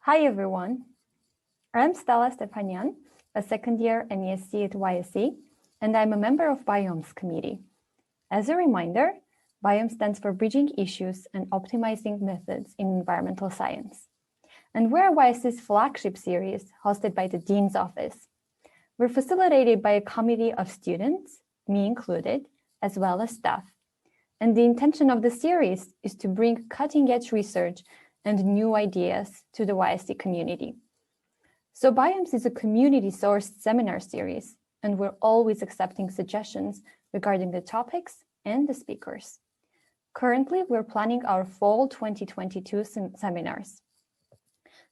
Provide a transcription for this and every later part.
Hi, everyone. I'm Stella Stepanian, a second-year MESC at YSC, and I'm a member of Biomes committee. As a reminder, Biomes stands for Bridging Issues and Optimizing Methods in Environmental Science. And we're YSC's flagship series hosted by the Dean's Office. We're facilitated by a committee of students, me included, as well as staff. And the intention of the series is to bring cutting-edge research and new ideas to the YSC community. So Biomes is a community-sourced seminar series, and we're always accepting suggestions regarding the topics and the speakers. Currently, we're planning our fall 2022 seminars.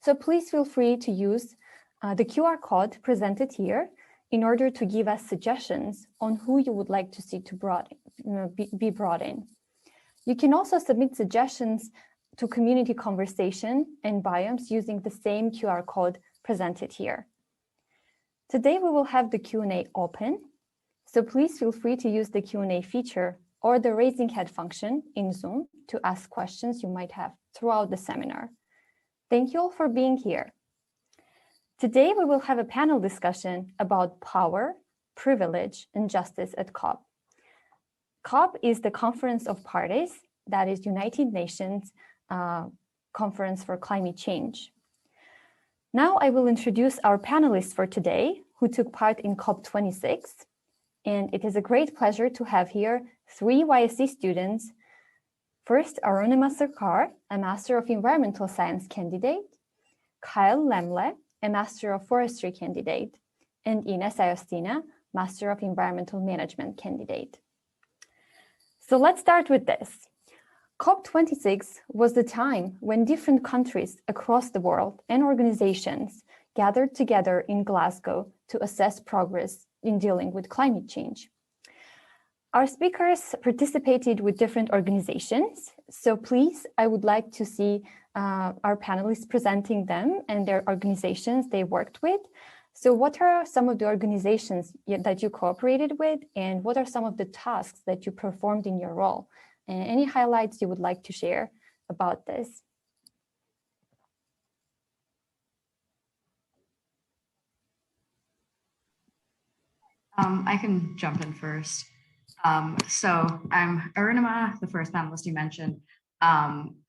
So please feel free to use the QR code presented here in order to give us suggestions on who you would like to see to be brought in. You can also submit suggestions to community conversation and Biomes using the same QR code presented here. Today we will have the Q&A open, so please feel free to use the Q&A feature or the raising hand function in Zoom to ask questions you might have throughout the seminar. Thank you all for being here. Today we will have a panel discussion about power, privilege, and justice at COP. COP is the Conference of Parties, that is United Nations Conference for Climate Change. Now I will introduce our panelists for today who took part in COP26. And it is a great pleasure to have here 3 YSC students. First, Arunima Sarkar, a Master of Environmental Science candidate, Kyle Lemle, a Master of Forestry candidate, and Ines Ayostina, Master of Environmental Management candidate. So let's start with this. COP26 was the time when different countries across the world and organizations gathered together in Glasgow to assess progress in dealing with climate change. Our speakers participated with different organizations, so please, I would like to see our panelists presenting them and their organizations they worked with. So what are some of the organizations that you cooperated with, and what are some of the tasks that you performed in your role? And any highlights you would like to share about this? I can jump in first. So I'm Arunima, the first panelist you mentioned.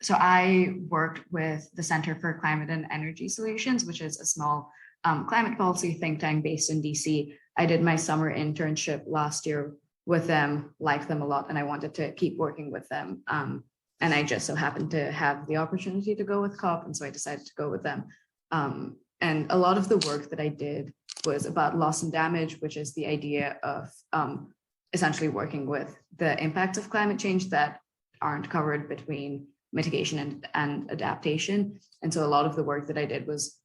So I worked with the Center for Climate and Energy Solutions, which is a small climate policy think tank based in DC. I did my summer internship last year with them, liked them a lot, and I wanted to keep working with them. And I just so happened to have the opportunity to go with COP, and so I decided to go with them. And a lot of the work that I did was about loss and damage, which is the idea of essentially working with the impacts of climate change that aren't covered between mitigation and adaptation. And so a lot of the work that I did was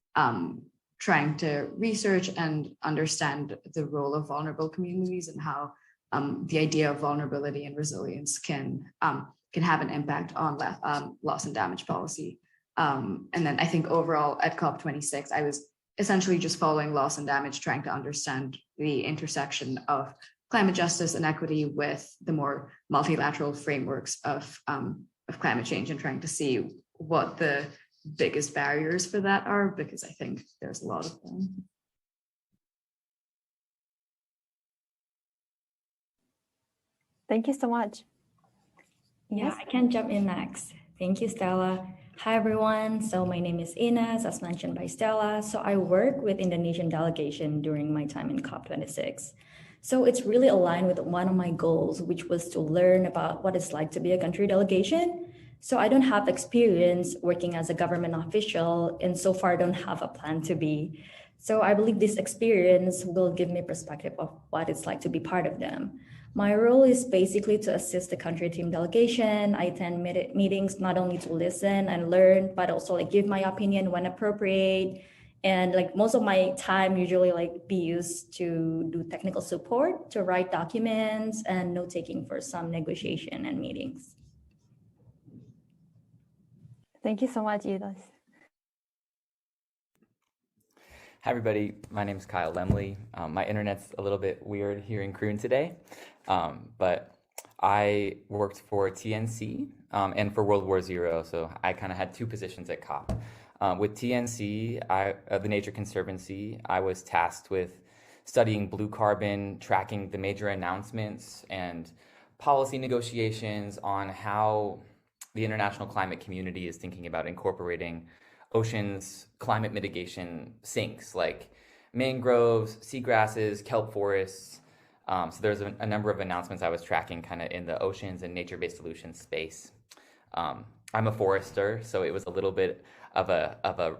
trying to research and understand the role of vulnerable communities and how the idea of vulnerability and resilience can have an impact on loss and damage policy. And then I think overall at COP26, I was essentially just following loss and damage, trying to understand the intersection of climate justice and equity with the more multilateral frameworks of climate change, and trying to see what the biggest barriers for that are, because I think there's a lot of them. Thank you so much. Yeah, I can jump in next. Thank you, Stella. Hi, everyone. So my name is Ines, as mentioned by Stella. So I work with Indonesian delegation during my time in COP26. So it's really aligned with one of my goals, which was to learn about what it's like to be a country delegation. So I don't have experience working as a government official, and so far don't have a plan to be. So I believe this experience will give me perspective of what it's like to be part of them. My role is basically to assist the country team delegation. I attend meetings not only to listen and learn, but also give my opinion when appropriate. And most of my time usually be used to do technical support, to write documents, and note taking for some negotiation and meetings. Thank you so much, Ines. Hi, everybody. My name is Kyle Lemle. My internet's a little bit weird here in Croon today, but I worked for TNC and for World War Zero, so I kind of had 2 positions at COP. With TNC, the Nature Conservancy, I was tasked with studying blue carbon, tracking the major announcements and policy negotiations on how the international climate community is thinking about incorporating oceans climate mitigation sinks like mangroves, seagrasses, kelp forests. So there's a number of announcements I was tracking kind of in the oceans and nature-based solutions space. I'm a forester, so it was a little bit of a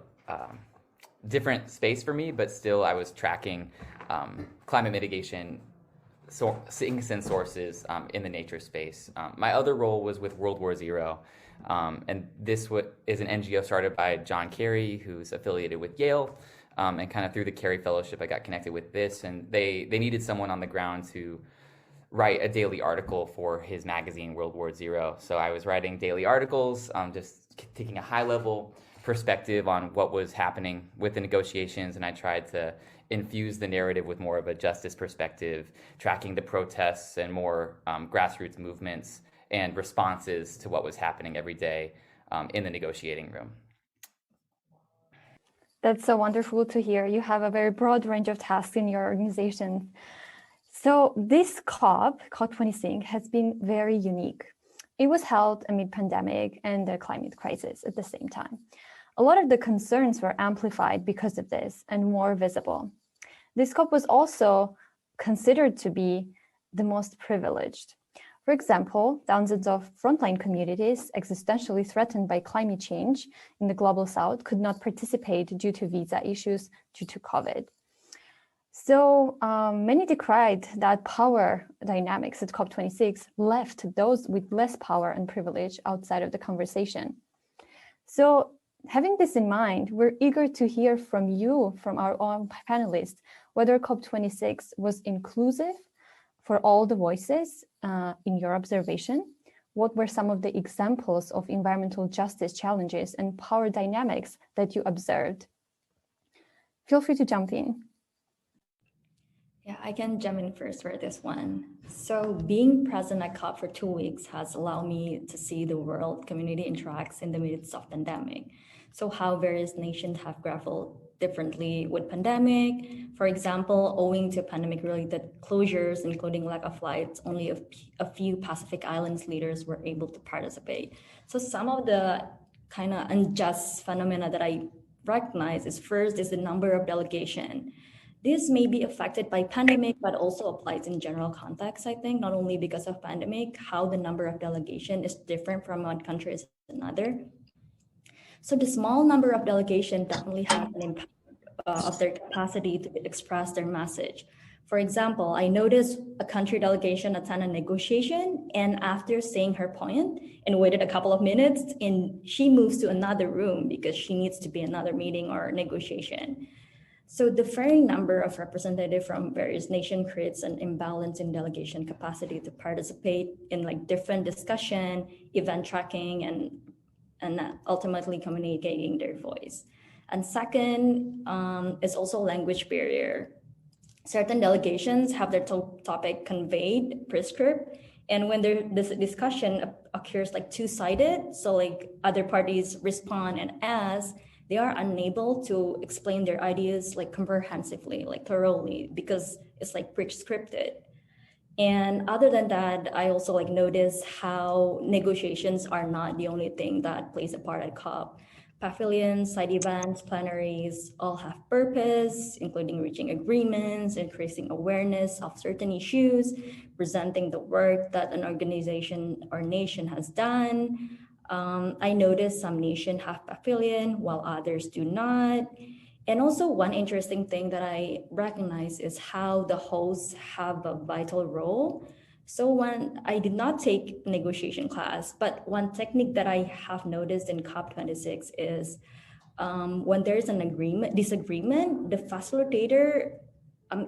different space for me, but still I was tracking climate mitigation sinks and sources in the nature space. My other role was with World War Zero, and this is an NGO started by John Kerry, who's affiliated with Yale, and kind of through the Kerry Fellowship, I got connected with this, and they needed someone on the ground to write a daily article for his magazine, World War Zero. So I was writing daily articles, just taking a high-level perspective on what was happening with the negotiations, and I tried to infuse the narrative with more of a justice perspective, tracking the protests and more grassroots movements and responses to what was happening every day in the negotiating room. That's so wonderful to hear. You have a very broad range of tasks in your organization. So this COP26, has been very unique. It was held amid pandemic and the climate crisis at the same time. A lot of the concerns were amplified because of this and more visible. This COP was also considered to be the most privileged. For example, thousands of frontline communities existentially threatened by climate change in the global south could not participate due to visa issues due to COVID. So many decried that power dynamics at COP26 left those with less power and privilege outside of the conversation. So having this in mind, we're eager to hear from you, from our own panelists, whether COP26 was inclusive for all the voices in your observation. What were some of the examples of environmental justice challenges and power dynamics that you observed? Feel free to jump in. Yeah, I can jump in first for this one. So being present at COP for 2 weeks has allowed me to see the world community interacts in the midst of pandemic. So how various nations have grappled differently with pandemic. For example, owing to pandemic-related closures, including lack of flights, only a few Pacific Islands leaders were able to participate. So some of the kind of unjust phenomena that I recognize is first is the number of delegation. This may be affected by pandemic, but also applies in general context, I think, not only because of pandemic, how the number of delegation is different from one country to another. So the small number of delegation definitely has an impact of their capacity to express their message. For example, I noticed a country delegation attend a negotiation, and after saying her point and waited a couple of minutes, and she moves to another room because she needs to be another meeting or negotiation. So the varying number of representatives from various nations creates an imbalance in delegation capacity to participate in like different discussion, event tracking, and ultimately communicating their voice. And second is also language barrier. Certain delegations have their topic conveyed, prescribed, and when this discussion occurs like two-sided, so like other parties respond and ask, they are unable to explain their ideas like comprehensively, like thoroughly, because it's like pre-scripted. And other than that, I also like notice how negotiations are not the only thing that plays a part at COP. Pavilions, side events, plenaries all have purpose, including reaching agreements, increasing awareness of certain issues, presenting the work that an organization or nation has done. I noticed some nations have pavilion while others do not. And also one interesting thing that I recognize is how the hosts have a vital role. So when I did not take negotiation class, but one technique that I have noticed in COP26 is when there's an disagreement, the facilitator,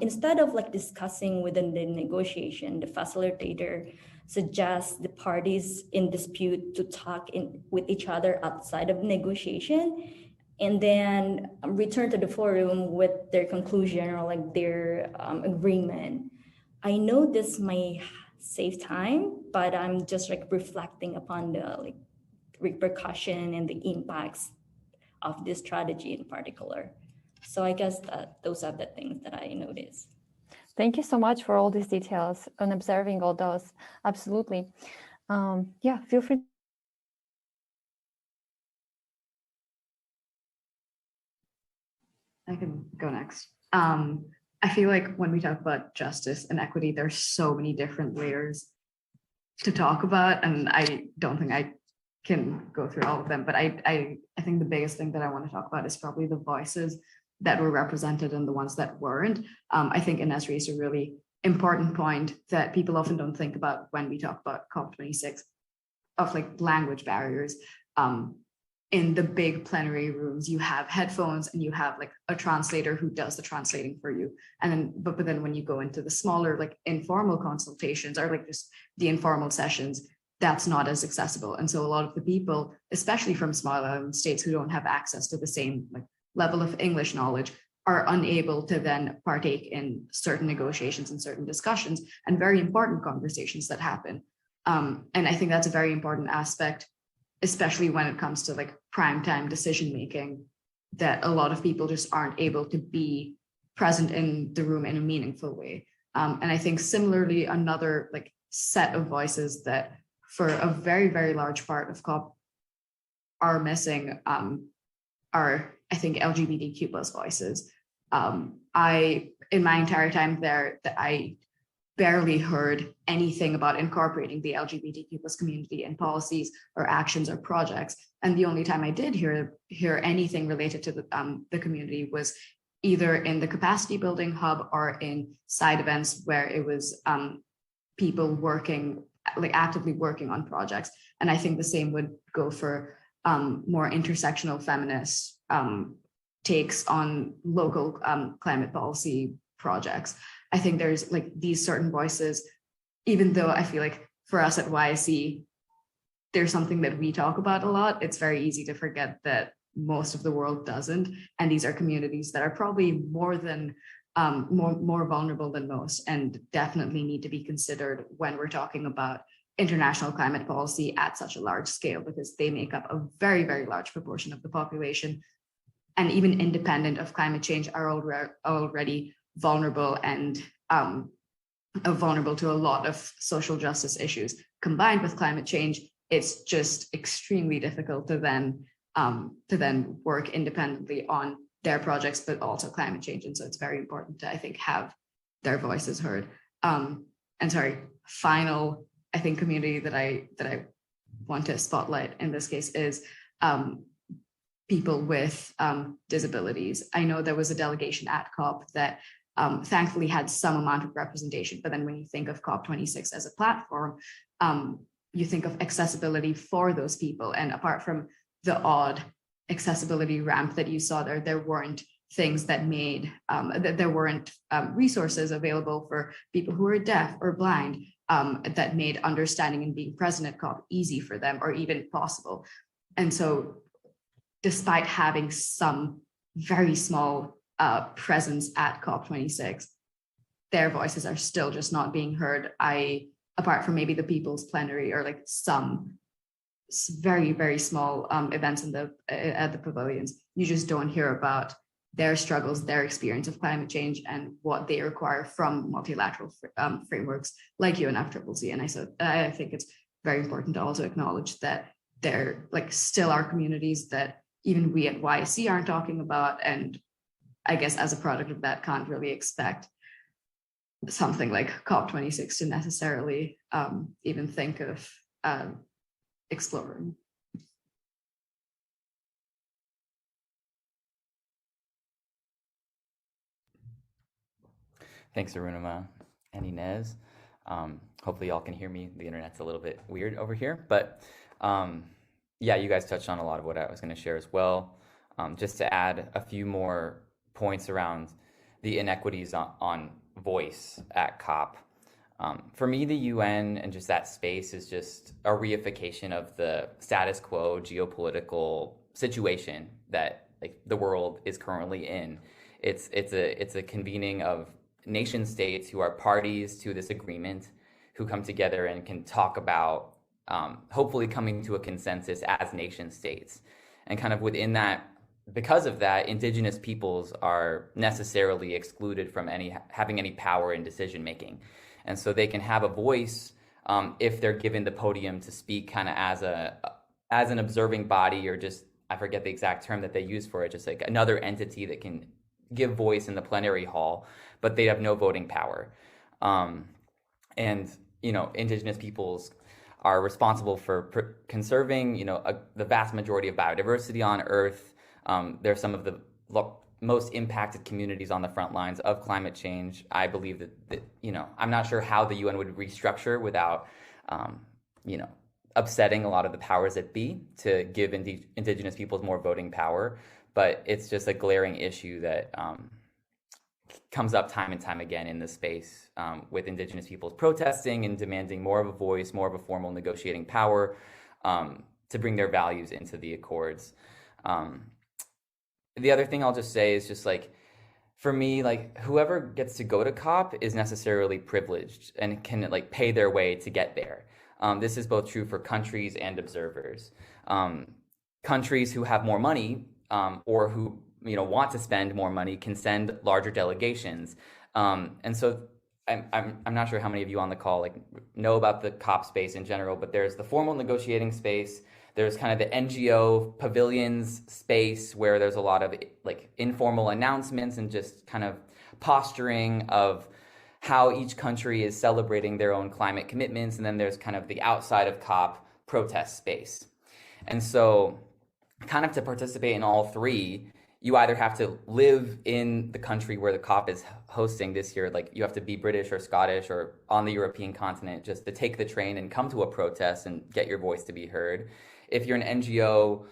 instead of like discussing within the negotiation, the facilitator suggests the parties in dispute to talk with each other outside of negotiation, and then return to the forum with their conclusion or like their agreement. I know this may save time, but I'm just like reflecting upon the like repercussion and the impacts of this strategy in particular. So I guess that those are the things that I noticed. Thank you so much for all these details and observing all those. Absolutely. Yeah, feel free. I can go next. I feel like when we talk about justice and equity, there's so many different layers to talk about, and I don't think I can go through all of them, but I think the biggest thing that I want to talk about is probably the voices that were represented and the ones that weren't. I think Ines raised a really important point that people often don't think about when we talk about COP26 of like language barriers. In the big plenary rooms, you have headphones and you have like a translator who does the translating for you. And then, but then when you go into the smaller, like informal consultations or like just the informal sessions, that's not as accessible. And so a lot of the people, especially from small island states who don't have access to the same like level of English knowledge, are unable to then partake in certain negotiations and certain discussions and very important conversations that happen. And I think that's a very important aspect, especially when it comes to like prime time decision making, that a lot of people just aren't able to be present in the room in a meaningful way. And I think similarly, another like set of voices that for a very, very large part of COP are missing are, I think, LGBTQ plus voices. In my entire time there, that I barely heard anything about incorporating the LGBTQ plus community in policies or actions or projects. And the only time I did hear anything related to the community was either in the capacity building hub or in side events where it was people working, like actively working on projects. And I think the same would go for more intersectional feminist takes on local climate policy projects. I think there's like these certain voices, even though I feel like for us at YSC, there's something that we talk about a lot. It's very easy to forget that most of the world doesn't. And these are communities that are probably more vulnerable than most and definitely need to be considered when we're talking about international climate policy at such a large scale, because they make up a very, very large proportion of the population. And even independent of climate change are already vulnerable and vulnerable to a lot of social justice issues. Combined with climate change, it's just extremely difficult to then work independently on their projects, but also climate change. And so it's very important to, I think, have their voices heard. Final, I think, community that I want to spotlight in this case is people with disabilities. I know there was a delegation at COP that thankfully had some amount of representation, but then when you think of COP26 as a platform, you think of accessibility for those people. And apart from the odd accessibility ramp that you saw there weren't things that made, there weren't resources available for people who are deaf or blind that made understanding and being present at COP easy for them or even possible. And so despite having some very small presence at COP26, their voices are still just not being heard. Apart from maybe the People's Plenary or like some very, very small events at the pavilions, you just don't hear about their struggles, their experience of climate change, and what they require from multilateral frameworks like UNFCCC. And I think it's very important to also acknowledge that there like still are communities that even we at YSC aren't talking about, and I guess as a product of that can't really expect something like COP26 to necessarily even think of exploring. Thanks, Arunima and Inez. Hopefully y'all can hear me. The internet's a little bit weird over here, but yeah, you guys touched on a lot of what I was going to share as well. Just to add a few more points around the inequities on voice at COP. For me, the UN and just that space is just a reification of the status quo geopolitical situation that like the world is currently in. It's a convening of nation states who are parties to this agreement, who come together and can talk about hopefully coming to a consensus as nation states. And kind of within that because of that, indigenous peoples are necessarily excluded from having any power in decision making. And so they can have a voice if they're given the podium to speak kind of as an observing body, or just, I forget the exact term that they use for it, just like another entity that can give voice in the plenary hall, but they have no voting power. And, indigenous peoples are responsible for conserving, the vast majority of biodiversity on Earth. They're some of the most impacted communities on the front lines of climate change. I believe that I'm not sure how the UN would restructure without, upsetting a lot of the powers that be to give indigenous peoples more voting power. But it's just a glaring issue that comes up time and time again in this space, with indigenous peoples protesting and demanding more of a voice, more of a formal negotiating power, to bring their values into the accords. The other thing I'll just say is just like, for me, like whoever gets to go to COP is necessarily privileged and can like pay their way to get there. This is both true for countries and observers. Countries who have more money, or who want to spend more money, can send larger delegations. And so I'm not sure how many of you on the call like know about the COP space in general, but there's the formal negotiating space. There's kind of the NGO pavilions space where there's a lot of like informal announcements and just kind of posturing of how each country is celebrating their own climate commitments. And then there's kind of the outside of COP protest space. And so kind of to participate in all three, you either have to live in the country where the COP is hosting this year, like you have to be British or Scottish or on the European continent just to take the train and come to a protest and get your voice to be heard. If you're an NGO,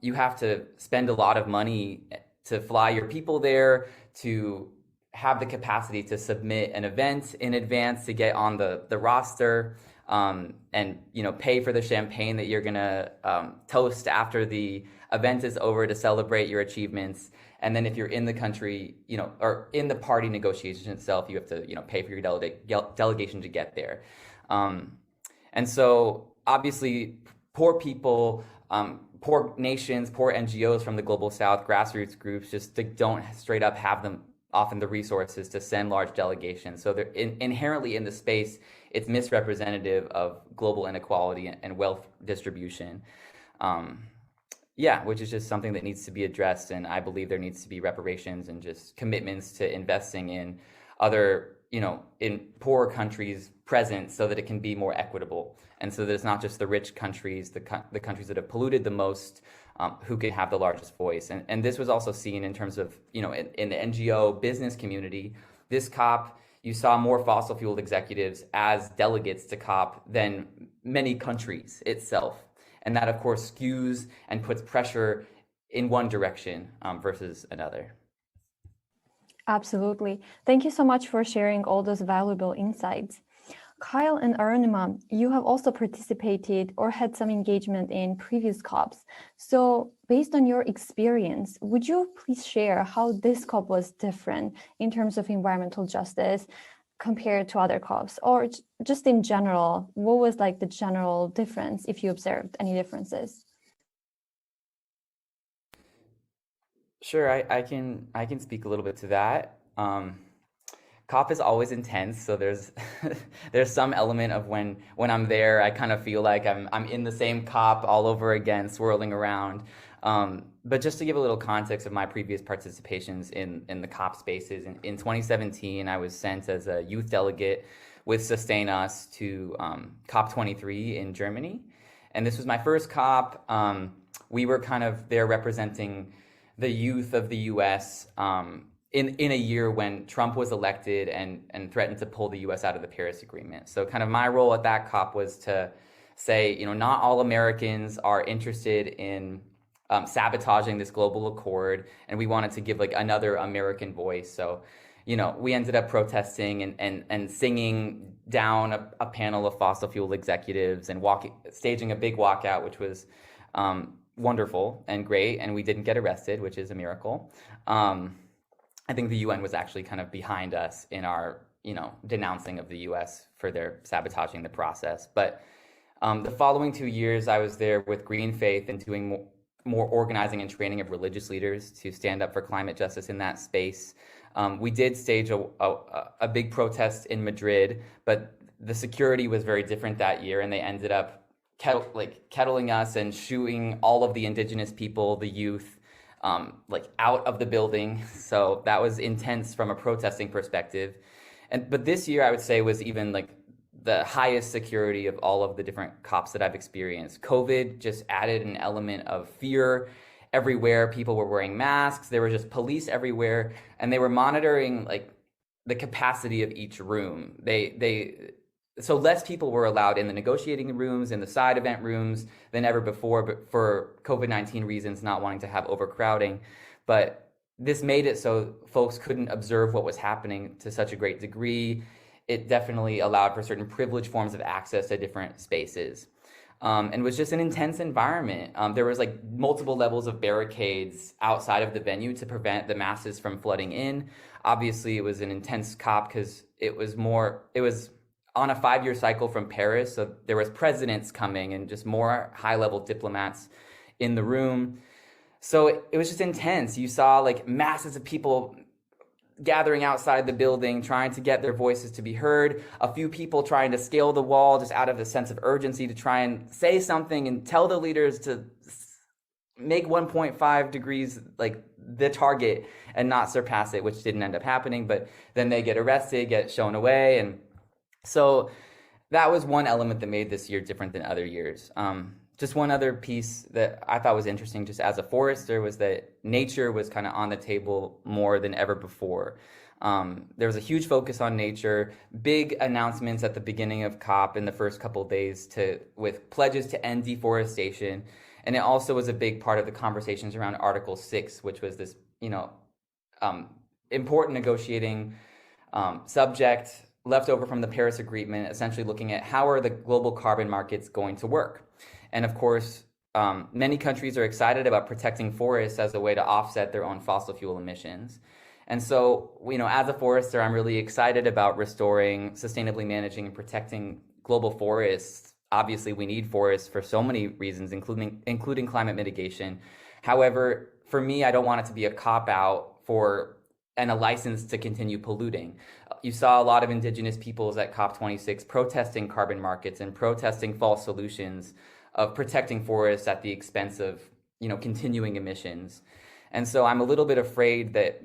you have to spend a lot of money to fly your people there, to have the capacity to submit an event in advance to get on the roster, and pay for the champagne that you're gonna toast after the event is over to celebrate your achievements. And then if you're in the country, or in the party negotiation itself, you have to pay for your delegation to get there. And so obviously poor people, poor nations, poor NGOs from the global south, grassroots groups, just don't straight up have them often the resources to send large delegations. So they're inherently in the space, it's misrepresentative of global inequality and wealth distribution. Which is just something that needs to be addressed. And I believe there needs to be reparations and just commitments to investing in other, in poorer countries present so that it can be more equitable. And so that it's not just the rich countries, the countries that have polluted the most, who can have the largest voice. And this was also seen in terms of, in the NGO business community. This COP, you saw more fossil fuel executives as delegates to COP than many countries itself. And that, of course, skews and puts pressure in one direction versus another. Absolutely. Thank you so much for sharing all those valuable insights. Kyle and Arunima, you have also participated or had some engagement in previous COPs. So based on your experience, would you please share how this COP was different in terms of environmental justice compared to other COPs, or just in general, what was like the general difference, if you observed any differences? Sure, I can speak a little bit to that. COP is always intense, so there's some element of when I'm there, I kind of feel like I'm in the same COP all over again, swirling around. But just to give a little context of my previous participations in the COP spaces, in 2017, I was sent as a youth delegate with Sustain Us to COP23 in Germany. And this was my first COP. We were kind of there representing the youth of the US in a year when Trump was elected and threatened to pull the US out of the Paris Agreement. So kind of my role at that COP was to say, not all Americans are interested in sabotaging this global accord, and we wanted to give like another American voice. So, we ended up protesting and singing down a panel of fossil fuel executives and staging a big walkout, which was wonderful and great, and we didn't get arrested, which is a miracle. I think the UN was actually kind of behind us in our, denouncing of the US for their sabotaging the process. But the following 2 years, I was there with Green Faith and doing more organizing and training of religious leaders to stand up for climate justice in that space. We did stage a big protest in Madrid, but the security was very different that year, and they ended up kettling us and shooing all of the indigenous people, the youth, out of the building. So that was intense from a protesting perspective. But this year, I would say, was even the highest security of all of the different COPs that I've experienced. COVID just added an element of fear everywhere. People were wearing masks. There were just police everywhere, and they were monitoring the capacity of each room. So less people were allowed in the negotiating rooms, in the side event rooms than ever before, but for COVID-19 reasons, not wanting to have overcrowding. But this made it so folks couldn't observe what was happening to such a great degree. It definitely allowed for certain privileged forms of access to different spaces. And was just an intense environment. There was multiple levels of barricades outside of the venue to prevent the masses from flooding in. Obviously, it was an intense COP because it was on a 5-year cycle from Paris. So there was presidents coming and just more high-level diplomats in the room. So it was just intense. You saw masses of people gathering outside the building, trying to get their voices to be heard. A few people trying to scale the wall just out of a sense of urgency to try and say something and tell the leaders to make 1.5 degrees the target and not surpass it, which didn't end up happening. But then they get arrested, get shown away. And so that was one element that made this year different than other years. Just one other piece that I thought was interesting, just as a forester, was that nature was kind of on the table more than ever before. There was a huge focus on nature, big announcements at the beginning of COP in the first couple of days with pledges to end deforestation. And it also was a big part of the conversations around Article 6, which was this, important negotiating subject left over from the Paris Agreement, essentially looking at how are the global carbon markets going to work. And of course, many countries are excited about protecting forests as a way to offset their own fossil fuel emissions. And so, as a forester, I'm really excited about restoring, sustainably managing, and protecting global forests. Obviously, we need forests for so many reasons, including climate mitigation. However, for me, I don't want it to be a cop-out and a license to continue polluting. You saw a lot of indigenous peoples at COP26 protesting carbon markets and protesting false solutions of protecting forests at the expense of, continuing emissions. And so I'm a little bit afraid that,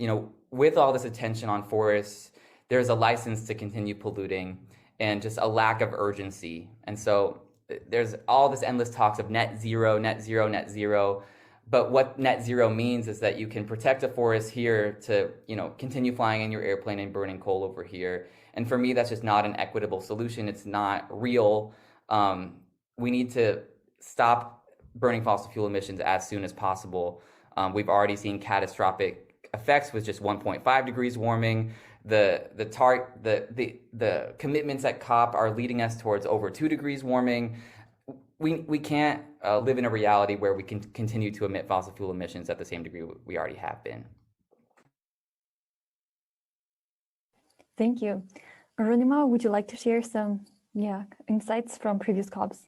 with all this attention on forests, there's a license to continue polluting and just a lack of urgency. And so there's all this endless talks of net zero, net zero, net zero. But what net zero means is that you can protect a forest here to, continue flying in your airplane and burning coal over here. And for me, that's just not an equitable solution. It's not real. We need to stop burning fossil fuel emissions as soon as possible. We've already seen catastrophic effects with just 1.5 degrees warming. The commitments at COP are leading us towards over 2 degrees warming. We can't live in a reality where we can continue to emit fossil fuel emissions at the same degree we already have been. Thank you. Arunima, would you like to share some insights from previous COPs?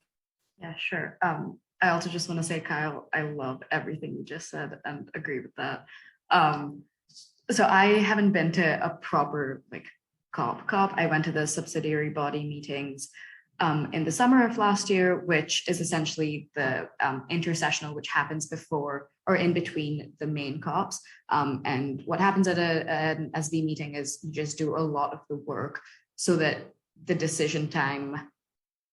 Yeah, sure. I also just want to say, Kyle, I love everything you just said and agree with that. So I haven't been to a proper COP. I went to the subsidiary body meetings in the summer of last year, which is essentially the intersessional, which happens before or in between the main COPs. And what happens at an SB meeting is you just do a lot of the work so that the decision time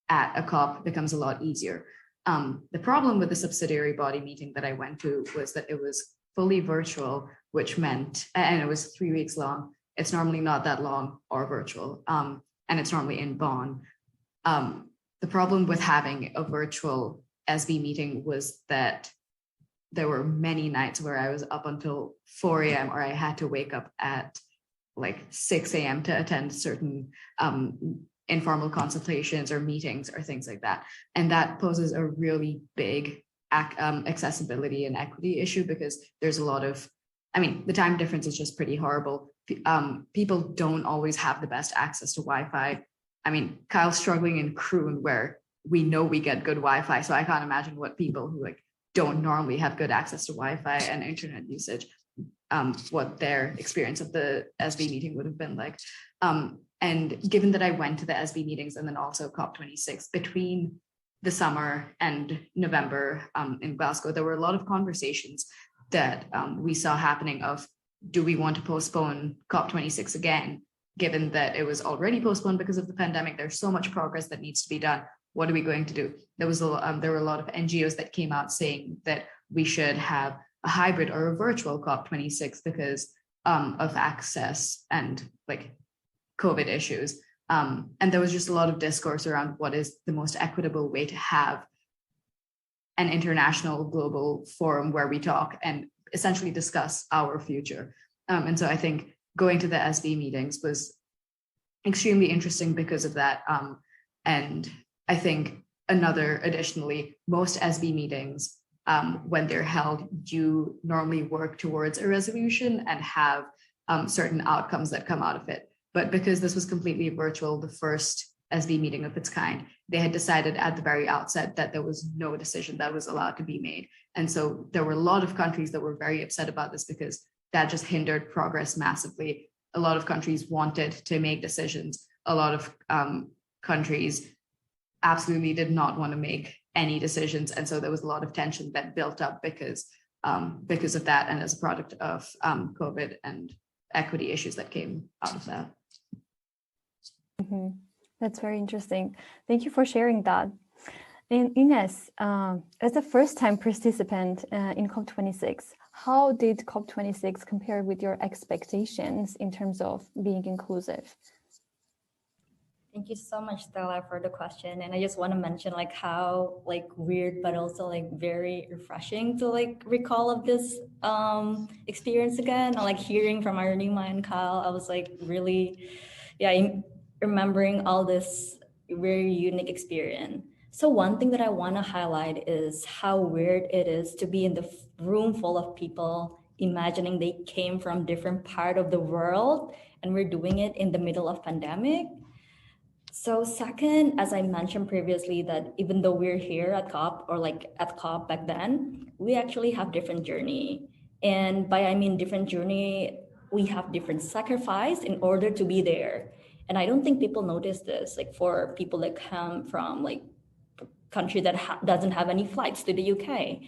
at a COP becomes a lot easier. The problem with the subsidiary body meeting that I went to was that it was fully virtual, which meant, and it was 3 weeks long. It's normally not that long or virtual, and it's normally in Bonn. The problem with having a virtual SB meeting was that there were many nights where I was up until 4 a.m. or I had to wake up at 6 a.m. to attend certain informal consultations or meetings or things like that. And that poses a really big accessibility and equity issue because there's a lot of, the time difference is just pretty horrible. People don't always have the best access to Wi-Fi. Kyle's struggling in Kroon where we know we get good Wi-Fi. So I can't imagine what people who don't normally have good access to Wi-Fi and internet usage, what their experience of the SB meeting would have been like. And given that I went to the SB meetings and then also COP26 between the summer and November in Glasgow, there were a lot of conversations that we saw happening of, do we want to postpone COP26 again, given that it was already postponed because of the pandemic? There's so much progress that needs to be done. What are we going to do? There were a lot of NGOs that came out saying that we should have a hybrid or a virtual COP26 because of access and like COVID issues. And there was just a lot of discourse around what is the most equitable way to have an international global forum where we talk and essentially discuss our future. And so I think going to the SB meetings was extremely interesting because of that. And I think additionally, most SB meetings, when they're held, you normally work towards a resolution and have certain outcomes that come out of it. But because this was completely virtual, the first SB meeting of its kind, they had decided at the very outset that there was no decision that was allowed to be made. And so there were a lot of countries that were very upset about this because that just hindered progress massively. A lot of countries wanted to make decisions. A lot of countries absolutely did not want to make any decisions. And so there was a lot of tension that built up because of that and as a product of COVID and equity issues that came out of that. Mm-hmm. That's very interesting. Thank you for sharing that. And Ines, as a first-time participant in COP26, how did COP26 compare with your expectations in terms of being inclusive? Thank you so much, Stella, for the question. And I just want to mention like how like weird, but also like very refreshing to like recall of this experience again. Like hearing from Arunima and Kyle, I was like really, remembering all this very unique experience. So one thing that I want to highlight is how weird it is to be in the room full of people imagining they came from different part of the world and we're doing it in the middle of pandemic. So second, as I mentioned previously, that even though we're here at COP or like at COP back then, we actually have different journey. And by I mean different journey, we have different sacrifice in order to be there. And I don't think people notice this, like for people that come from like country that doesn't have any flights to the UK.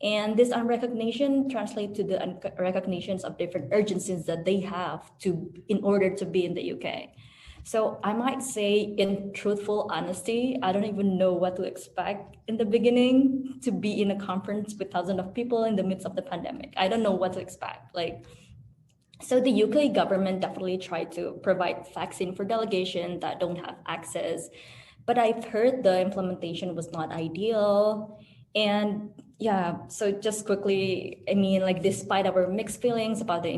And this unrecognition translates to the recognitions of different urgencies that they have in order to be in the UK. So I might say in truthful honesty, I don't even know what to expect in the beginning to be in a conference with thousands of people in the midst of the pandemic. I don't know what to expect. So the UK government definitely tried to provide vaccine for delegation that don't have access, but I've heard the implementation was not ideal. And so just quickly, I mean, like despite our mixed feelings about the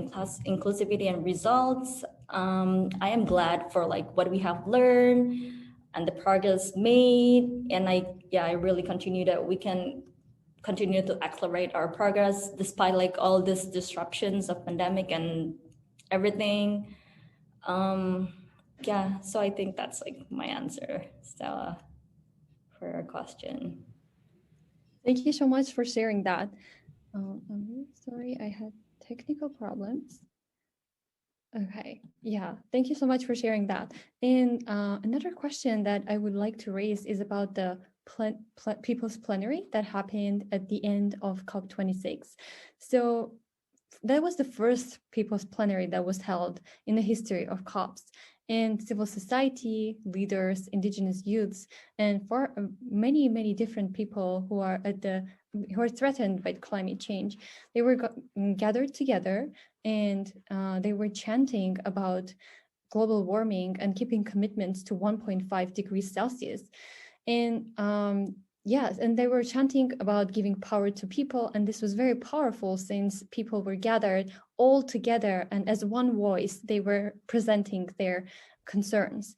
inclusivity and results, I am glad for like what we have learned and the progress made. And I really we can continue to accelerate our progress despite like all these disruptions of pandemic and everything. So I think that's like my answer, Stella, for your question. Thank you so much for sharing that. I'm really sorry, I had technical problems. Okay, thank you so much for sharing that. And another question that I would like to raise is about the People's Plenary that happened at the end of COP26. So that was the first People's Plenary that was held in the history of COPs. And civil society, leaders, indigenous youths, and for many, many different people who are threatened by climate change, they were gathered together and they were chanting about global warming and keeping commitments to 1.5 degrees Celsius. And and they were chanting about giving power to people. And this was very powerful since people were gathered all together and as one voice, they were presenting their concerns.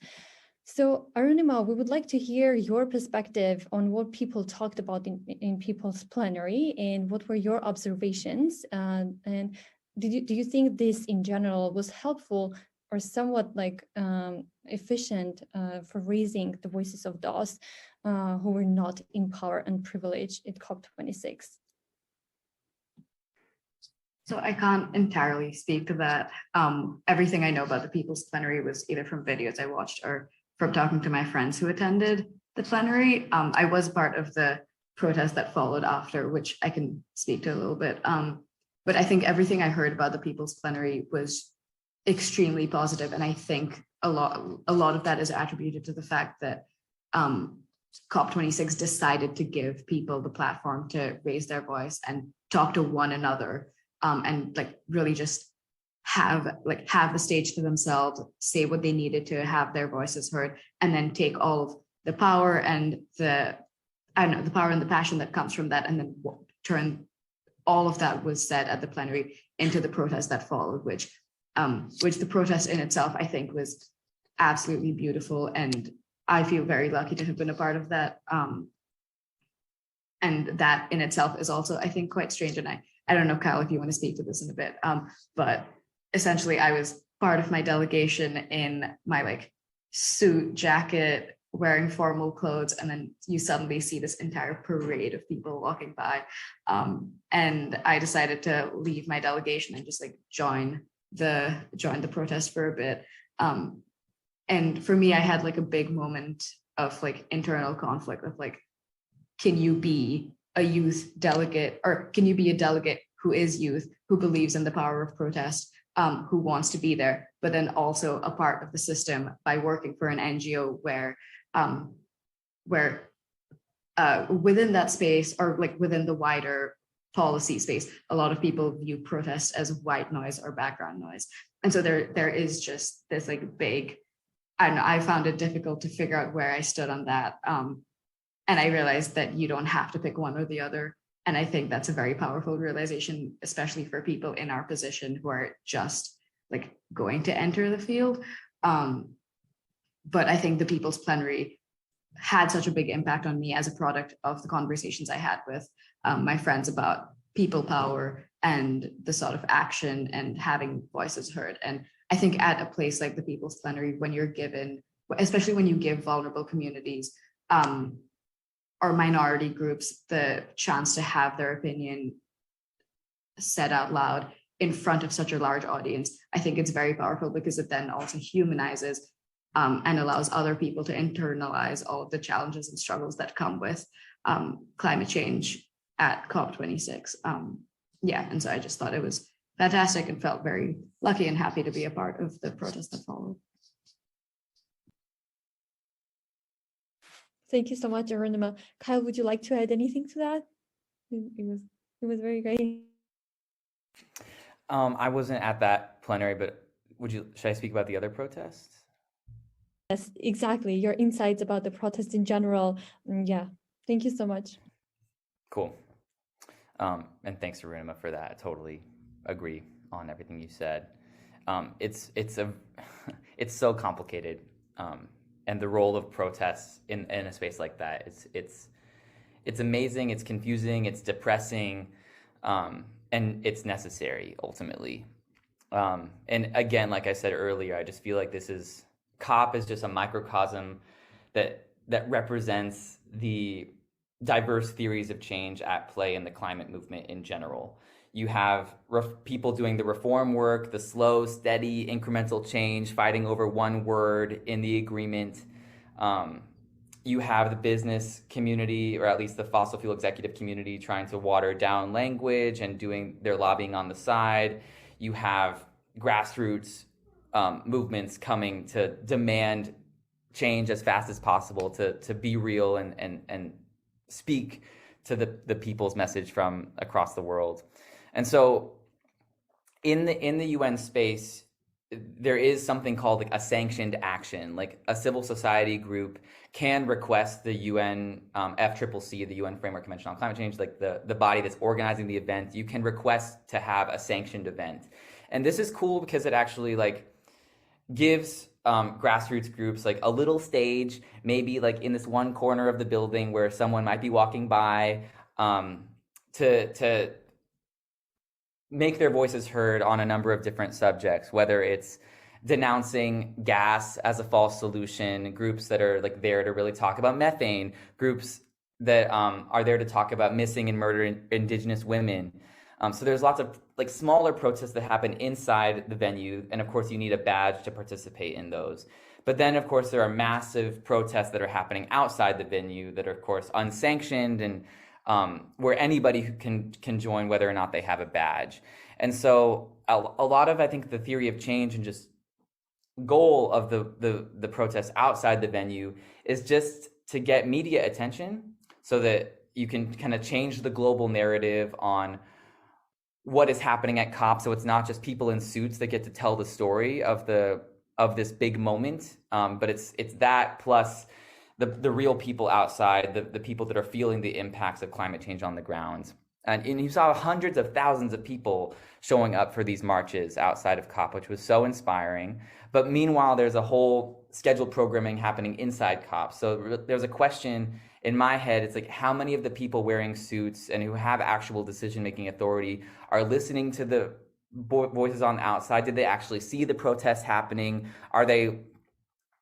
So Arunima, we would like to hear your perspective on what people talked about in People's Plenary and what were your observations. And do you think this in general was helpful or somewhat like efficient for raising the voices of those who were not in power and privilege at COP26? So I can't entirely speak to that. Everything I know about the People's Plenary was either from videos I watched or from talking to my friends who attended the plenary. I was part of the protest that followed after, which I can speak to a little bit. But I think everything I heard about the People's Plenary was extremely positive, and I think a lot of that is attributed to the fact that COP26 decided to give people the platform to raise their voice and talk to one another, and like really just have the stage to themselves, say what they needed to have their voices heard, and then take all of the power and the power and the passion that comes from that, and then turn all of that was said at the plenary into the protest that followed, which the protest in itself I think was absolutely beautiful, and I feel very lucky to have been a part of that. And that in itself is also, I think, quite strange. And I don't know, Kyle, if you want to speak to this in a bit, but essentially I was part of my delegation in my like suit, jacket, wearing formal clothes, and then you suddenly see this entire parade of people walking by. And I decided to leave my delegation and just like join the protest for a bit. And for me, I had like a big moment of like internal conflict of like, can you be a youth delegate, or can you be a delegate who is youth, who believes in the power of protest, who wants to be there, but then also a part of the system by working for an NGO where within that space, or like within the wider policy space, a lot of people view protests as white noise or background noise. And so there is just this like big, I don't know, I found it difficult to figure out where I stood on that. And I realized that you don't have to pick one or the other. And I think that's a very powerful realization, especially for people in our position who are just like going to enter the field. But I think the People's Plenary had such a big impact on me as a product of the conversations I had with my friends about people power and the sort of action and having voices heard. And I think at a place like the People's Plenary, when you're given, especially when you give vulnerable communities or minority groups the chance to have their opinion said out loud in front of such a large audience, I think it's very powerful because it then also humanizes and allows other people to internalize all of the challenges and struggles that come with climate change at COP26. Yeah, and so I just thought it was fantastic and felt very lucky and happy to be a part of the protest that followed. Thank you so much, Arunima. Kyle, would you like to add anything to that? It was very great. I wasn't at that plenary, but should I speak about the other protests? Yes, exactly. Your insights about the protest in general. Yeah, thank you so much. Cool. And thanks, Arunima, for that. I totally agree on everything you said. It's so complicated. And the role of protests in a space like that, it's amazing, it's confusing, it's depressing, and it's necessary ultimately. And again, like I said earlier, I just feel like COP is just a microcosm that represents the diverse theories of change at play in the climate movement in general. You have people doing the reform work, the slow, steady, incremental change, fighting over one word in the agreement. You have the business community, or at least the fossil fuel executive community, trying to water down language and doing their lobbying on the side. You have grassroots movements coming to demand change as fast as possible, to be real and speak to the people's message from across the world. And so in the UN space, there is something called like a sanctioned action. Like a civil society group can request the UN FCCC, the UN Framework Convention on Climate Change, like the body that's organizing the event. You can request to have a sanctioned event. And this is cool because it actually like gives grassroots groups like a little stage, maybe like in this one corner of the building where someone might be walking by, to make their voices heard on a number of different subjects, whether it's denouncing gas as a false solution, groups that are like there to really talk about methane, groups that are there to talk about missing and murdered Indigenous women, So there's lots of like smaller protests that happen inside the venue, and of course you need a badge to participate in those. But then of course there are massive protests that are happening outside the venue that are of course unsanctioned, and where anybody who can join whether or not they have a badge. And so a lot of, I think, the theory of change and just goal of the protests outside the venue is just to get media attention so that you can kind of change the global narrative on what is happening at COP. So it's not just people in suits that get to tell the story of this big moment, but it's that plus the real people outside, the people that are feeling the impacts of climate change on the ground. And you saw hundreds of thousands of people showing up for these marches outside of COP, which was so inspiring. But meanwhile, there's a whole scheduled programming happening inside COP. So there's a question in my head. It's like, how many of the people wearing suits and who have actual decision-making authority are listening to the voices on the outside? Did they actually see the protests happening? Are they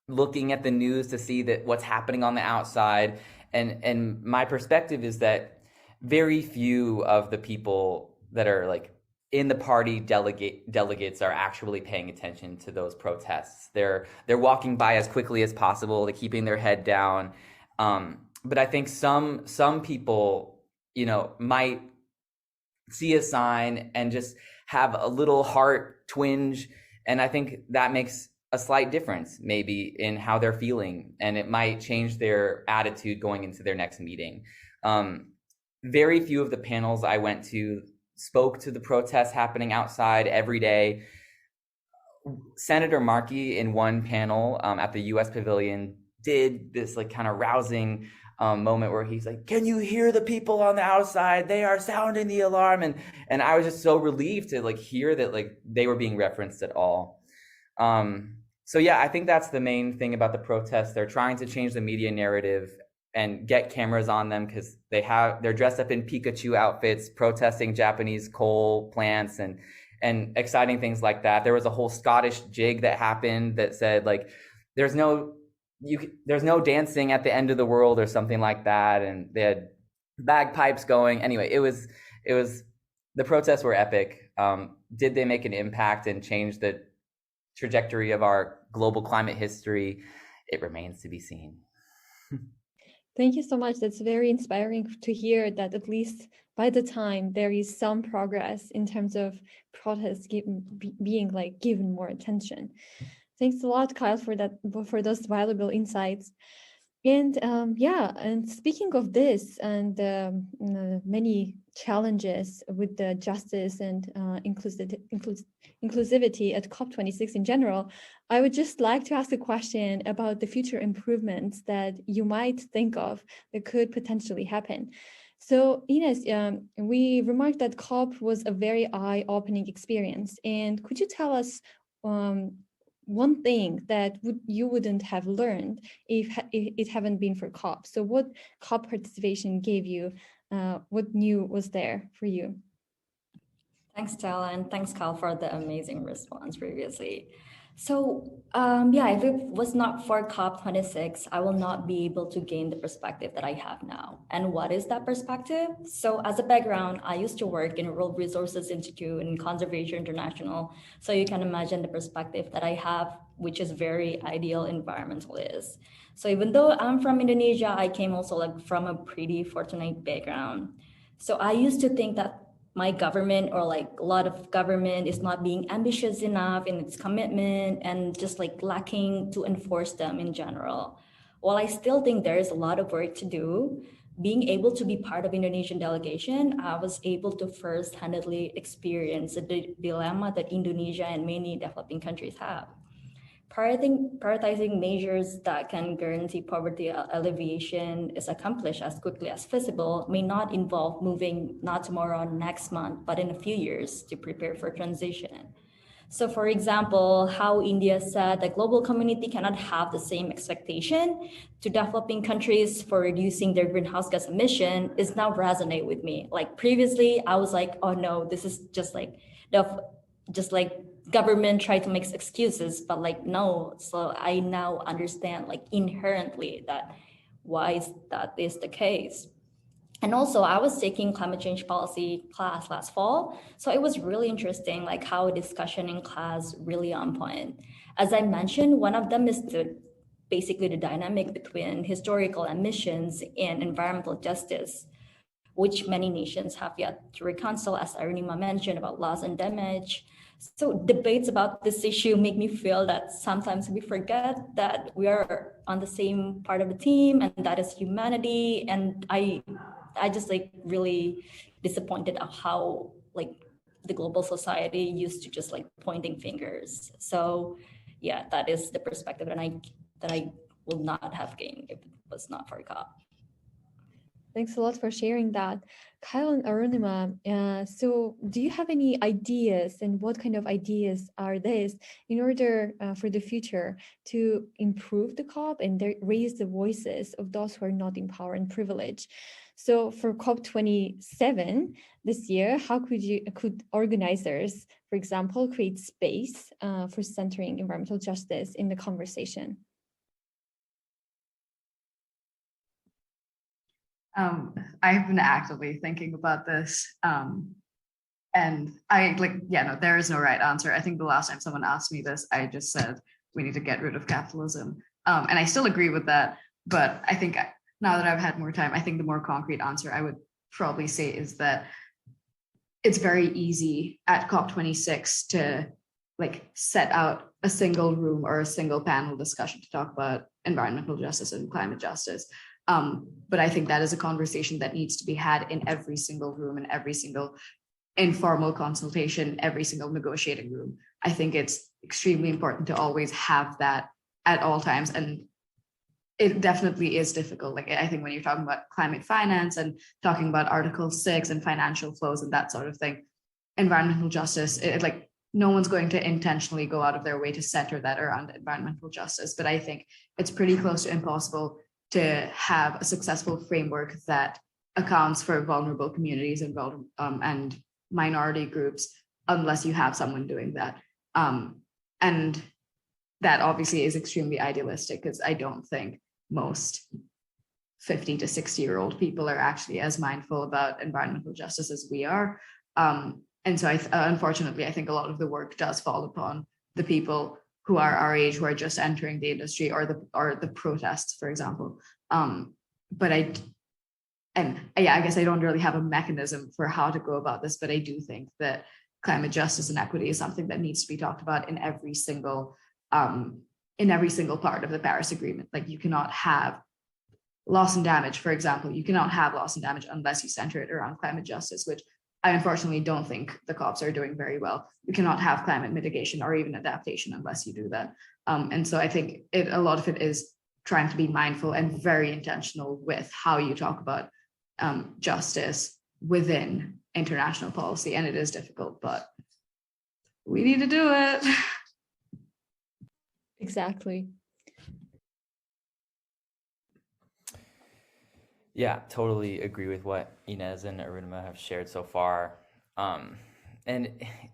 looking at the news to see that what's happening on the outside? And my perspective is that very few of the people that are like in the party delegates are actually paying attention to those protests. They're walking by as quickly as possible. They're keeping their head down. But I think some people, might see a sign and just have a little heart twinge. And I think that makes a slight difference maybe in how they're feeling. And it might change their attitude going into their next meeting. Very few of the panels I went to spoke to the protests happening outside every day. Senator Markey in one panel at the US Pavilion did this like kind of rousing moment where he's like, "Can you hear the people on the outside? They are sounding the alarm." And I was just so relieved to like hear that like they were being referenced at all. So yeah, I think that's the main thing about the protests. They're trying to change the media narrative and get cameras on them because they're dressed up in Pikachu outfits, protesting Japanese coal plants and exciting things like that. There was a whole Scottish jig that happened that said like, there's no dancing at the end of the world or something like that. And they had bagpipes going. Anyway, it was the protests were epic. Did they make an impact and change the trajectory of our global climate history? It remains to be seen. Thank you so much. That's very inspiring to hear that at least by the time there is some progress in terms of protests being like given more attention. Thanks a lot, Kyle, for those valuable insights. And and speaking of this and many challenges with the justice and inclusivity at COP26 in general, I would just like to ask a question about the future improvements that you might think of that could potentially happen. So Ines, we remarked that COP was a very eye-opening experience. And could you tell us one thing that you wouldn't have learned if it haven't been for COP? So what COP participation gave you? What new was there for you? Thanks, Stella, and thanks, Cal, for the amazing response previously. So if it was not for COP26, I will not be able to gain the perspective that I have now. And what is that perspective? So as a background, I used to work in World Resources Institute and Conservation International. So you can imagine the perspective that I have, which is very ideal environmentalist. So even though I'm from Indonesia, I came also like from a pretty fortunate background. So I used to think that my government or like a lot of government is not being ambitious enough in its commitment and just like lacking to enforce them in general. While I still think there is a lot of work to do, being able to be part of Indonesian delegation, I was able to first-handedly experience the dilemma that Indonesia and many developing countries have. Prioritizing measures that can guarantee poverty alleviation is accomplished as quickly as feasible may not involve moving not tomorrow, next month, but in a few years to prepare for transition. So for example, how India said the global community cannot have the same expectation to developing countries for reducing their greenhouse gas emission is now resonate with me. Like previously, I was like, oh no, this is just like government try to make excuses, but like no. So I now understand like inherently that why that is the case. And also, I was taking climate change policy class last fall. So it was really interesting, like how discussion in class really on point. As I mentioned, one of them is basically the dynamic between historical emissions and environmental justice, which many nations have yet to reconcile, as Arunima mentioned, about loss and damage. So debates about this issue make me feel that sometimes we forget that we are on the same part of the team, and that is humanity. And I just like really disappointed of how like the global society used to just like pointing fingers. So yeah, that is the perspective that I would not have gained if it was not for COP. Thanks a lot for sharing that. Kyle and Arunima, so do you have any ideas, and what kind of ideas are these in order for the future to improve the COP and raise the voices of those who are not in power and privilege? So for COP27 this year, how could organizers, for example, create space for centering environmental justice in the conversation? I've been actively thinking about this. And there is no right answer. I think the last time someone asked me this, I just said, we need to get rid of capitalism. And I still agree with that. But I think now that I've had more time, I think the more concrete answer I would probably say is that it's very easy at COP26 to like set out a single room or a single panel discussion to talk about environmental justice and climate justice. But I think that is a conversation that needs to be had in every single room, in every single informal consultation, every single negotiating room. I think it's extremely important to always have that at all times. And it definitely is difficult. Like I think when you're talking about climate finance and talking about Article 6 and financial flows and that sort of thing, environmental justice, no one's going to intentionally go out of their way to center that around environmental justice. But I think it's pretty close to impossible to have a successful framework that accounts for vulnerable communities and minority groups, unless you have someone doing that. And that obviously is extremely idealistic, because I don't think most 50 to 60-year-old people are actually as mindful about environmental justice as we are. And so unfortunately, I think a lot of the work does fall upon the people who are our age, who are just entering the industry, or the protests, for example. But I guess I don't really have a mechanism for how to go about this, but I do think that climate justice and equity is something that needs to be talked about in every single part of the Paris Agreement. Like you cannot have loss and damage, for example. You cannot have loss and damage unless you center it around climate justice, which I unfortunately don't think the COPs are doing very well. You cannot have climate mitigation or even adaptation unless you do that. And so I think a lot of it is trying to be mindful and very intentional with how you talk about justice within international policy. And it is difficult, but we need to do it. Exactly. Yeah, totally agree with what Inez and Arunima have shared so far. And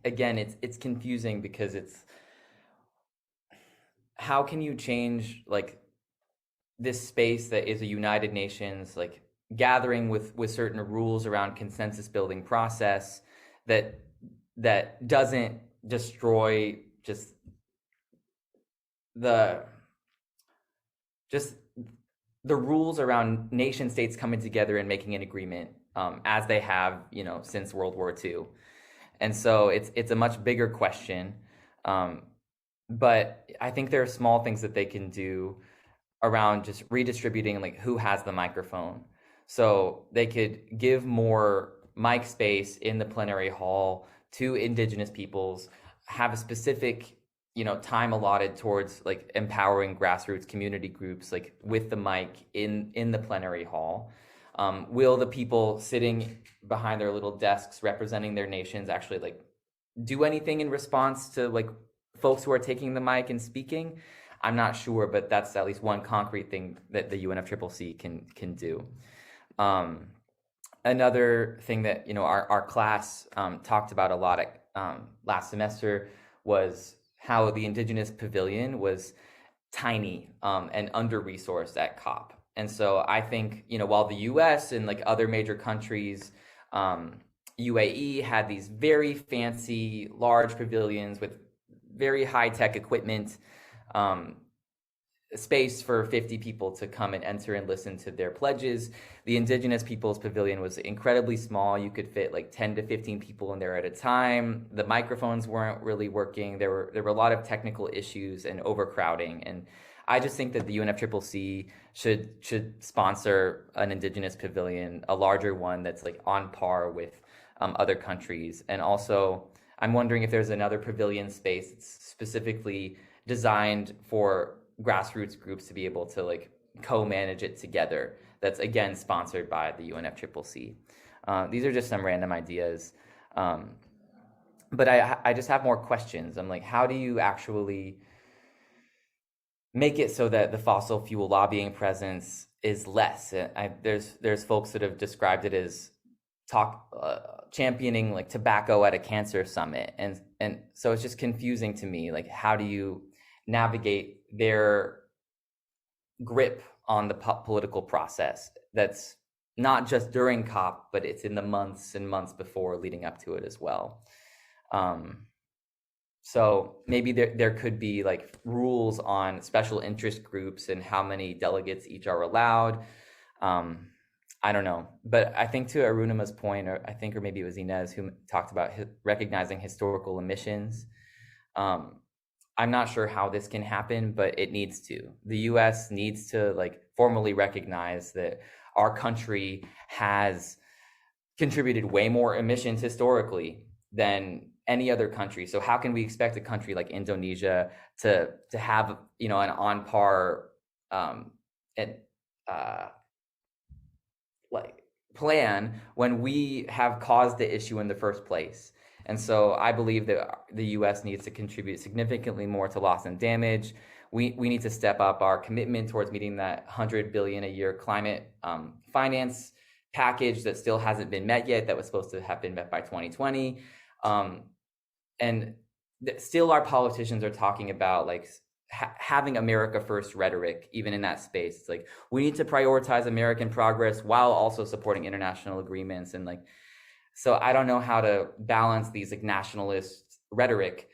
again, it's confusing because it's how can you change like this space that is a United Nations like gathering with certain rules around consensus building process that doesn't destroy just the rules around nation states coming together and making an agreement as they have, since World War II. And so it's a much bigger question. But I think there are small things that they can do around just redistributing like who has the microphone. So they could give more mic space in the plenary hall to Indigenous peoples, have a specific time allotted towards like empowering grassroots community groups, like with the mic in the plenary hall. Will the people sitting behind their little desks representing their nations actually like do anything in response to like folks who are taking the mic and speaking? I'm not sure, but that's at least one concrete thing that the UNFCCC can do. Another thing that our class talked about a lot last semester was how the Indigenous Pavilion was tiny and under-resourced at COP. And so I think, while the US and like other major countries, UAE had these very fancy, large pavilions with very high tech equipment, space for 50 people to come and enter and listen to their pledges. The Indigenous Peoples Pavilion was incredibly small. You could fit like 10 to 15 people in there at a time. The microphones weren't really working. There were a lot of technical issues and overcrowding. And I just think that the UNFCCC should sponsor an Indigenous pavilion, a larger one that's like on par with other countries. And also, I'm wondering if there's another pavilion space that's specifically designed for grassroots groups to be able to like co-manage it together. That's again sponsored by the UNFCCC. These are just some random ideas, but I just have more questions. I'm like, how do you actually make it so that the fossil fuel lobbying presence is less? There's folks that have described it as championing like tobacco at a cancer summit, and so it's just confusing to me. Like, how do you navigate their grip on the political process that's not just during COP, but it's in the months and months before leading up to it as well. So maybe there could be like rules on special interest groups and how many delegates each are allowed. I don't know, but I think to Aruna's point, or maybe it was Inez who talked about recognizing historical emissions. I'm not sure how this can happen, but it needs to. The US needs to like formally recognize that our country has contributed way more emissions historically than any other country. So how can we expect a country like Indonesia to have, an on par like plan when we have caused the issue in the first place? And so I believe that the US needs to contribute significantly more to loss and damage. We need to step up our commitment towards meeting that 100 billion a year climate finance package that still hasn't been met yet, that was supposed to have been met by 2020. And still our politicians are talking about like having America first rhetoric, even in that space. It's like, we need to prioritize American progress while also supporting international agreements. And like, so I don't know how to balance these like nationalist rhetoric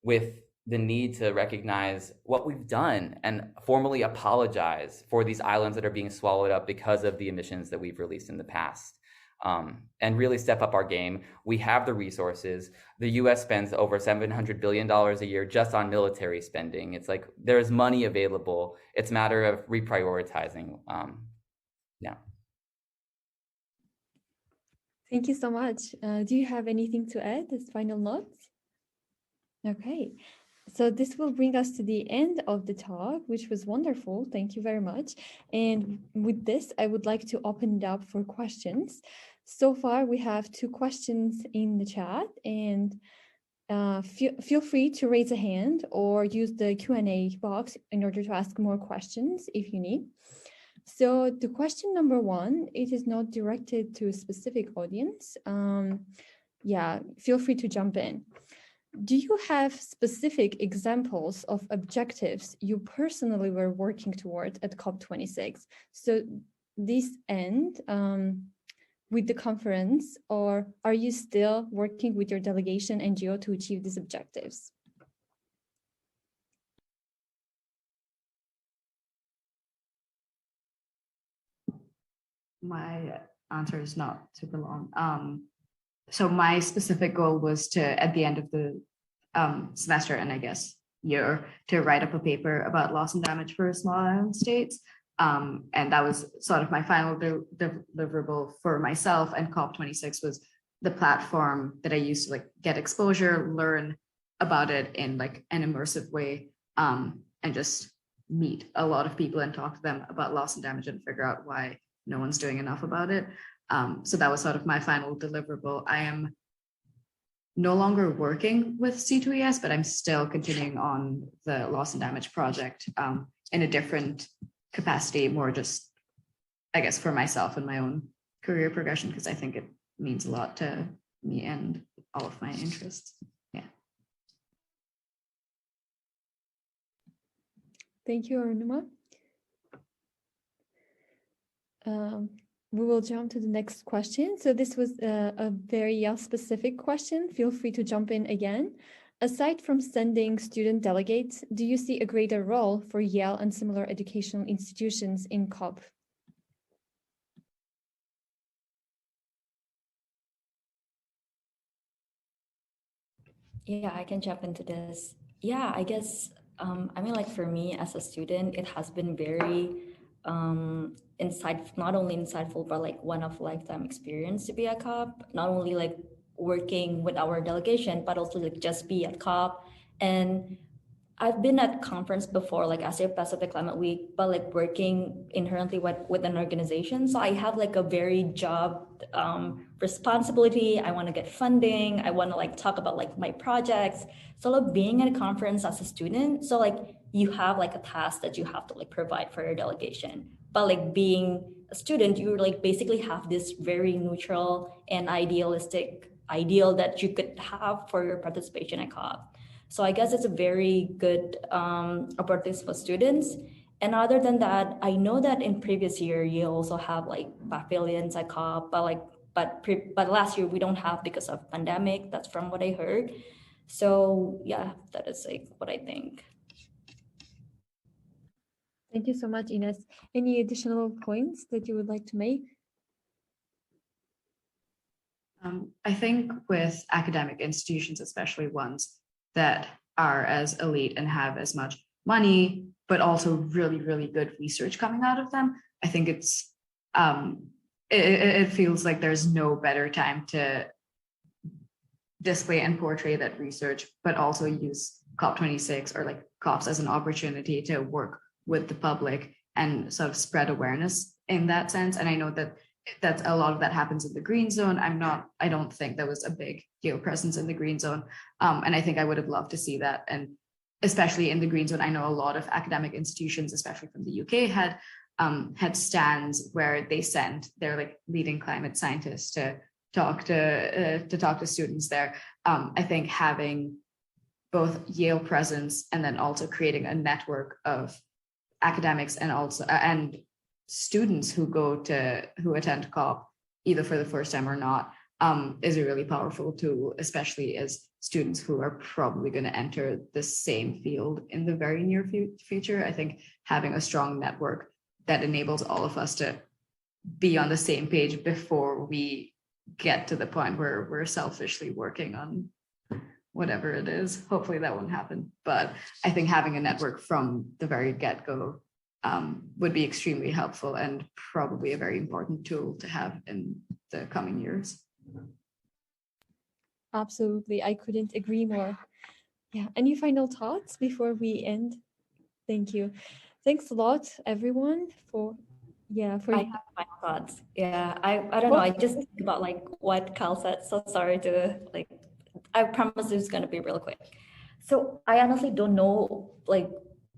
with the need to recognize what we've done and formally apologize for these islands that are being swallowed up because of the emissions that we've released in the past, and really step up our game. We have the resources. The US spends over $700 billion a year just on military spending. It's like there's money available. It's a matter of reprioritizing. Yeah. Thank you so much. Do you have anything to add as final notes? Okay, so this will bring us to the end of the talk, which was wonderful. Thank you very much. And with this, I would like to open it up for questions. So far, we have 2 questions in the chat, and feel free to raise a hand or use the Q&A box in order to ask more questions if you need. So the question number 1, it is not directed to a specific audience. Feel free to jump in. Do you have specific examples of objectives you personally were working toward at COP26? So this end with the conference, or are you still working with your delegation NGO to achieve these objectives? My answer is not super long. So my specific goal was to, at the end of the semester and I guess year, to write up a paper about loss and damage for small island states. And that was sort of my final deliverable for myself. And COP26 was the platform that I used to like get exposure, learn about it in like an immersive way, and just meet a lot of people and talk to them about loss and damage and figure out why no one's doing enough about it. So that was sort of my final deliverable. I am no longer working with C2ES, but I'm still continuing on the loss and damage project in a different capacity, more just, I guess, for myself and my own career progression, because I think it means a lot to me and all of my interests. Yeah. Thank you, Arunima. we will jump to the next question. So this was a very Yale specific question. Feel free to jump in again. Aside from sending student delegates, do you see a greater role for Yale and similar educational institutions in COP? Yeah, I can jump into this. Yeah, I guess, I mean, like for me as a student, it has been very not only insightful, but like one of lifetime experience to be at COP, not only like working with our delegation, but also like just be at COP. And I've been at conference before, like as a Pacific Climate Week, but like working inherently with an organization. So I have like a very job responsibility. I want to get funding. I want to like talk about like my projects. So like being at a conference as a student, so like you have like a task that you have to like provide for your delegation. But like being a student, you like basically have this very neutral and idealistic ideal that you could have for your participation at COP. So I guess it's a very good opportunity for students. And other than that, I know that in previous year you also have like pavilions at COP, but last year we don't have because of pandemic. That's from what I heard. So yeah, that is like what I think. Thank you so much, Ines. Any additional points that you would like to make? I think with academic institutions, especially ones that are as elite and have as much money, but also really, really good research coming out of them, I think it feels like there's no better time to display and portray that research, but also use COP26 or like COPs as an opportunity to work with the public and sort of spread awareness in that sense. And I know that that's a lot of that happens in the green zone. I don't think there was a big Yale presence in the green zone. And I think I would have loved to see that. And especially in the green zone, I know a lot of academic institutions, especially from the UK, had stands where they sent their like leading climate scientists to talk to students there. I think having both Yale presence and then also creating a network of academics and students who attend COP either for the first time or not is a really powerful tool, especially as students who are probably going to enter the same field in the very near future. I think having a strong network that enables all of us to be on the same page before we get to the point where we're selfishly working on whatever it is. Hopefully that won't happen. But I think having a network from the very get-go would be extremely helpful and probably a very important tool to have in the coming years. Absolutely. I couldn't agree more. Yeah. Any final thoughts before we end? Thank you. Thanks a lot, everyone, for I have final thoughts. Yeah, I don't know. I just think about like what Cal said. So sorry to like, I promise it's gonna be real quick. So I honestly don't know like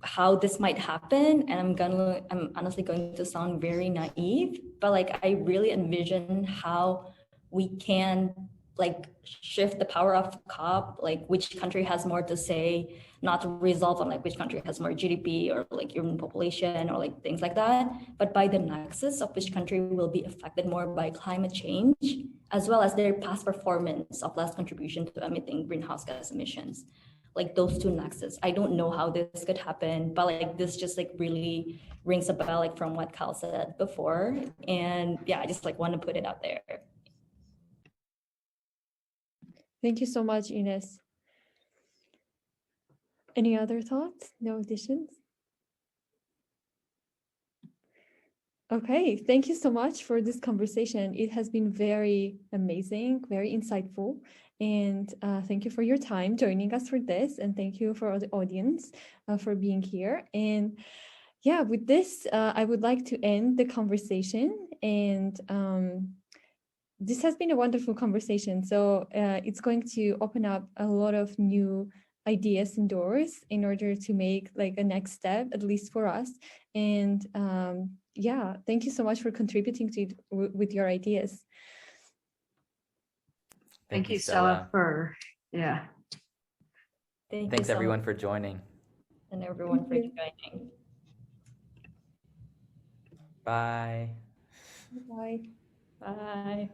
how this might happen, and I'm honestly going to sound very naive, but like I really envision how we can like shift the power of COP, like which country has more to say, not to resolve on like which country has more GDP or like urban population or like things like that, but by the nexus of which country will be affected more by climate change, as well as their past performance of less contribution to emitting greenhouse gas emissions. Like those two nexus. I don't know how this could happen, but like this just like really rings a bell like from what Cal said before. And yeah, I just like want to put it out there. Thank you so much, Ines. Any other thoughts? No additions? Okay, thank you so much for this conversation. It has been very amazing, very insightful. And thank you for your time joining us for this. And thank you for the audience for being here. And yeah, with this, I would like to end the conversation. And this has been a wonderful conversation. So it's going to open up a lot of new ideas and doors in order to make like a next step, at least for us. And yeah, thank you so much for contributing to it with your ideas. Thank you, Stella, for Thanks everyone for joining. And everyone for joining. Bye. Bye. Bye.